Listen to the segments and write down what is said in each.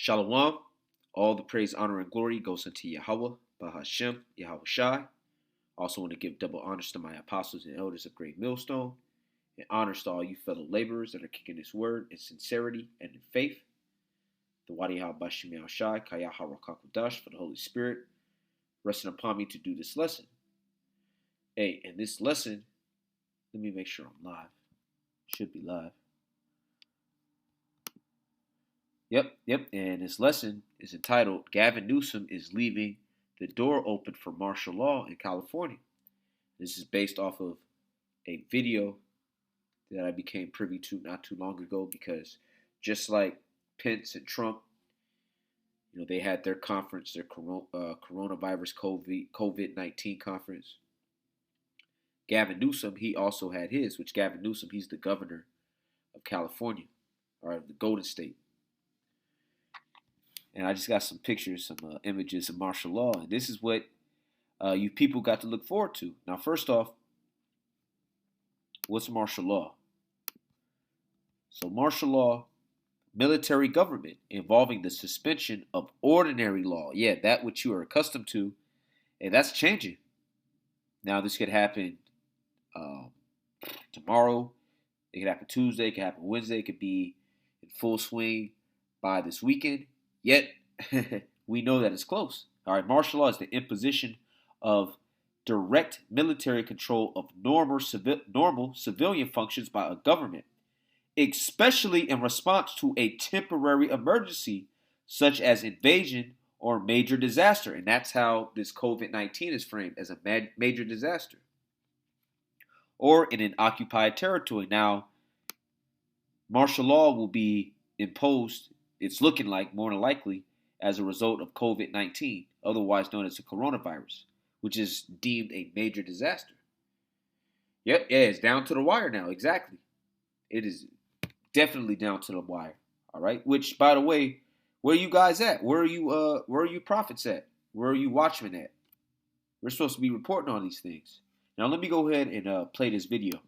Shalom. All the praise, honor, and glory goes unto Yahweh, Bahashem, Yahweh Shai. Also want to give double honors to my apostles and elders of Great Millstone, and honors to all you fellow laborers that are kicking this word in sincerity and in faith. The Wadi Bashim Yahweh Shai, Kaya Harakakudash for the Holy Spirit, resting upon me to do this lesson. Hey, and this lesson, let me make sure I'm live. Should be live. Yep. And this lesson is entitled, Gavin Newsom is leaving the door open for martial law in California. This is based off of a video that I became privy to not too long ago, because just like Pence and Trump, they had their conference, their coronavirus COVID-19 conference. Gavin Newsom, he also had his, which Gavin Newsom, he's the governor of California, or of the Golden State. And I just got some pictures, some images of martial law. And this is what you people got to look forward to. Now, first off, what's martial law? So martial law, military government involving the suspension of ordinary law. Yeah, that which you are accustomed to. And that's changing. Now, this could happen tomorrow. It could happen Tuesday. It could happen Wednesday. It could be in full swing by this weekend. Yet, we know that it's close. All right, martial law is the imposition of direct military control of normal civilian functions by a government, especially in response to a temporary emergency, such as invasion or major disaster. And that's how this COVID-19 is framed, as a major disaster. Or in an occupied territory. Now, martial law will be imposed, it's looking like, more than likely, as a result of COVID-19, otherwise known as the coronavirus, which is deemed a major disaster. Yep, yeah, it's down to the wire now, exactly. It is definitely down to the wire, all right? Which, by the way, where are you guys at? Where are you prophets at? Where are you watchmen at? We're supposed to be reporting on these things. Now, let me go ahead and play this video.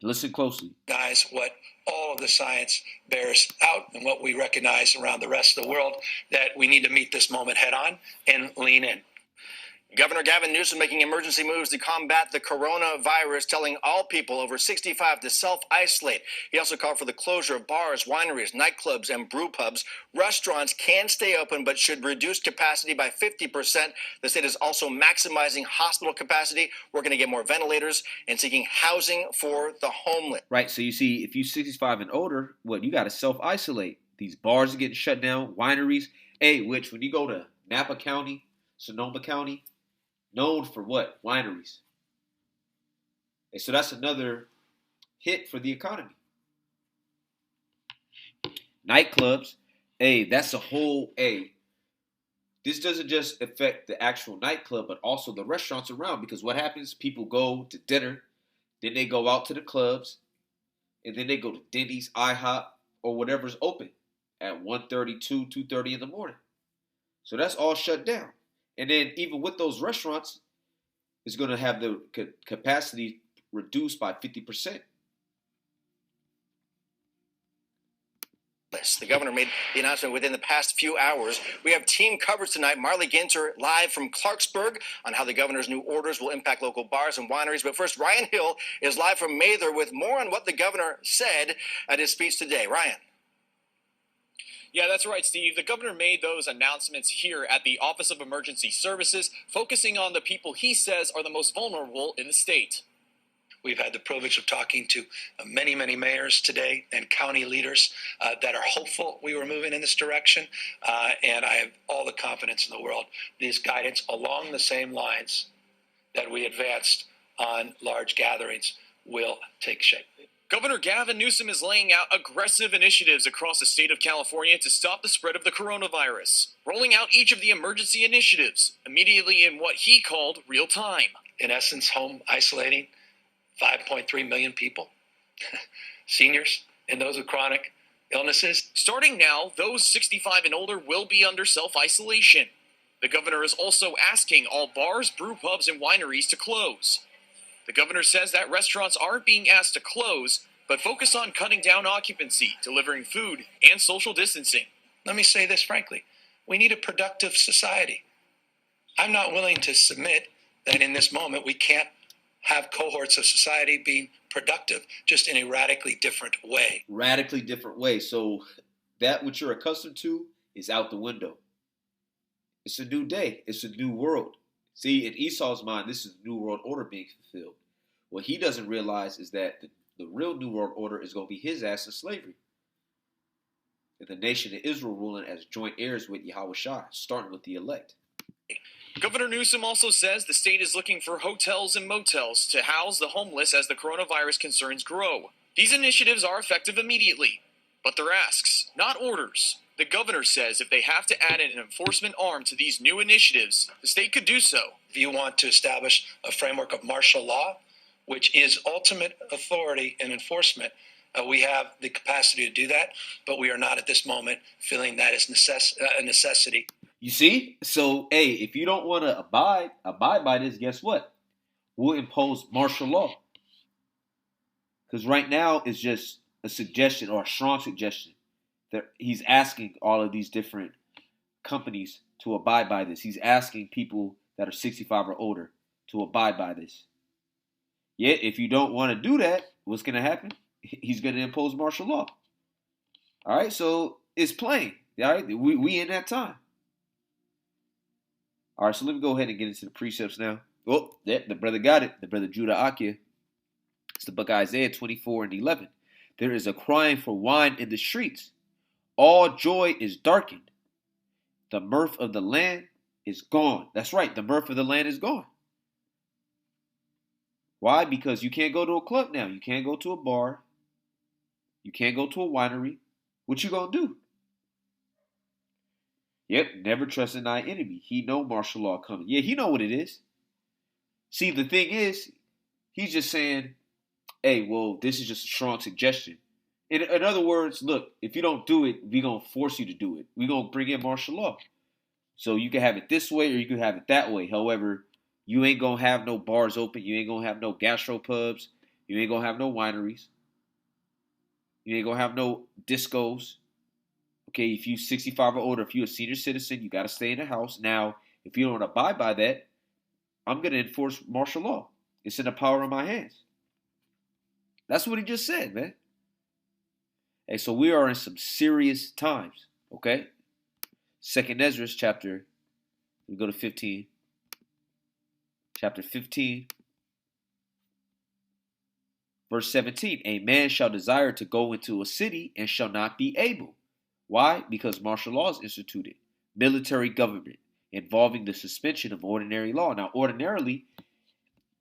Listen closely. Guys, what all of the science bears out and what we recognize around the rest of the world, that we need to meet this moment head on and lean in. Governor Gavin Newsom making emergency moves to combat the coronavirus, telling all people over 65 to self-isolate. He also called for the closure of bars, wineries, nightclubs, and brew pubs. Restaurants can stay open but should reduce capacity by 50%. The state is also maximizing hospital capacity, working to get more ventilators, and seeking housing for the homeless. Right, so you see, if you're 65 and older, you got to self-isolate. These bars are getting shut down, wineries. Hey, which when you go to Napa County, Sonoma County, known for what? Wineries. And so that's another hit for the economy. Nightclubs, that's a whole, this doesn't just affect the actual nightclub, but also the restaurants around. Because what happens, people go to dinner, then they go out to the clubs, and then they go to Denny's, IHOP, or whatever's open at 1:30, 2:30 in the morning. So that's all shut down. And then even with those restaurants, it's going to have the capacity reduced by 50%. The governor made the announcement within the past few hours. We have team coverage tonight. Marley Ginter live from Clarksburg on how the governor's new orders will impact local bars and wineries. But first, Ryan Hill is live from Mather with more on what the governor said at his speech today. Ryan. Yeah, that's right, Steve. The governor made those announcements here at the Office of Emergency Services, focusing on the people he says are the most vulnerable in the state. We've had the privilege of talking to many, many mayors today and county leaders that are hopeful we were moving in this direction. And I have all the confidence in the world. This guidance along the same lines that we advanced on large gatherings will take shape. Governor Gavin Newsom is laying out aggressive initiatives across the state of California to stop the spread of the coronavirus, rolling out each of the emergency initiatives immediately in what he called real time. In essence, home isolating 5.3 million people, seniors and those with chronic illnesses. Starting now, those 65 and older will be under self-isolation. The governor is also asking all bars, brew pubs, and wineries to close. The governor says that restaurants aren't being asked to close, but focus on cutting down occupancy, delivering food, and social distancing. Let me say this frankly. We need a productive society. I'm not willing to submit that in this moment we can't have cohorts of society being productive, just in a radically different way. Radically different way. So that what you're accustomed to is out the window. It's a new day. It's a new world. See, in Esau's mind, this is the new world order being fulfilled. What he doesn't realize is that the real new world order is going to be his ass in slavery. And the nation of Israel ruling as joint heirs with Yahweh Shai, starting with the elect. Governor Newsom also says the state is looking for hotels and motels to house the homeless as the coronavirus concerns grow. These initiatives are effective immediately, but they're asks, not orders. The governor says if they have to add an enforcement arm to these new initiatives, the state could do so. If you want to establish a framework of martial law, which is ultimate authority and enforcement, we have the capacity to do that, but we are not at this moment feeling that is a necessity. You see? So, hey, if you don't want to abide by this, guess what? We'll impose martial law. Because right now it's just a suggestion or a strong suggestion that he's asking all of these different companies to abide by this. He's asking people that are 65 or older to abide by this. Yet, if you don't want to do that, what's going to happen? He's going to impose martial law. All right, so it's plain. All right, we in that time. All right, so let me go ahead and get into the precepts now. Oh, yeah, the brother got it. The brother Judah Akia. It's the book of Isaiah 24 and 11. There is a crying for wine in the streets. All joy is darkened. The mirth of the land is gone. That's right, the mirth of the land is gone. Why? Because you can't go to a club now. You can't go to a bar. You can't go to a winery. What you gonna do? Yep, never trust in thy enemy. He know martial law coming. Yeah, he know what it is. See, the thing is, he's just saying, hey, well, this is just a strong suggestion. In other words, look, if you don't do it, we're going to force you to do it. We're going to bring in martial law. So you can have it this way or you can have it that way. However, you ain't going to have no bars open. You ain't going to have no gastropubs. You ain't going to have no wineries. You ain't going to have no discos. Okay, if you 65 or older, if you're a senior citizen, you got to stay in the house. Now, if you don't abide by that, I'm going to enforce martial law. It's in the power of my hands. That's what he just said, man. Hey, so we are in some serious times, okay? Second Ezra chapter, we go to 15. Chapter 15, verse 17. A man shall desire to go into a city and shall not be able. Why? Because martial law is instituted. Military government involving the suspension of ordinary law. Now, ordinarily,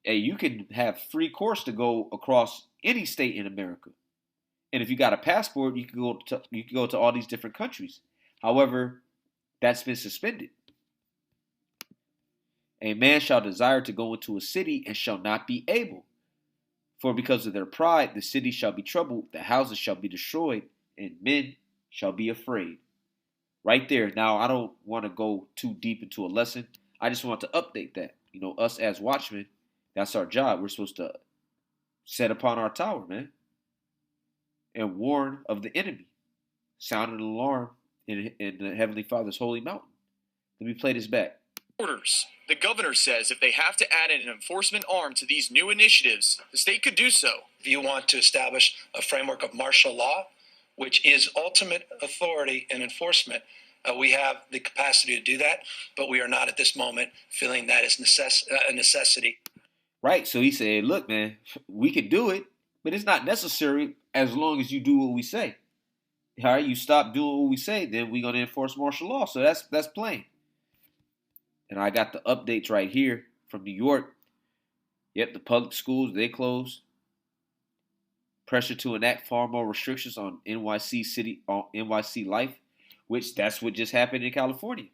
you can have free course to go across any state in America. And if you got a passport, you can go to all these different countries. However, that's been suspended. A man shall desire to go into a city and shall not be able. For because of their pride, the city shall be troubled, the houses shall be destroyed, and men shall be afraid. Right there. Now, I don't want to go too deep into a lesson. I just want to update that. You know, us as watchmen, that's our job. We're supposed to set upon our tower, man, and warn of the enemy. Sound an alarm in the Heavenly Father's holy mountain. Let me play this back. Orders. The governor says if they have to add an enforcement arm to these new initiatives, the state could do so. If you want to establish a framework of martial law, which is ultimate authority and enforcement, we have the capacity to do that, but we are not at this moment feeling that is a necessity. Right, so he said, look, man, we can do it, but it's not necessary as long as you do what we say. All right, you stop doing what we say, then we're going to enforce martial law. So that's plain. And I got the updates right here from New York. Yep, the public schools, they closed. Pressure to enact far more restrictions on NYC life, which that's what just happened in California.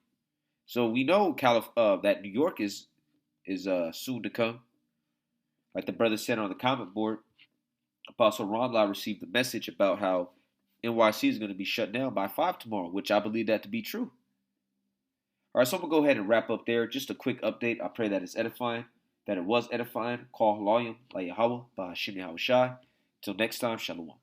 So we know that New York is soon to come. Like the brother said on the comment board, Apostle Ronla received a message about how NYC is going to be shut down by 5 tomorrow, which I believe that to be true. All right, so I'm going to go ahead and wrap up there. Just a quick update. I pray that it's edifying, that it was edifying. Call Loyam, La Yahweh, by Hashem Yahweh Shai. Till next time, shalom.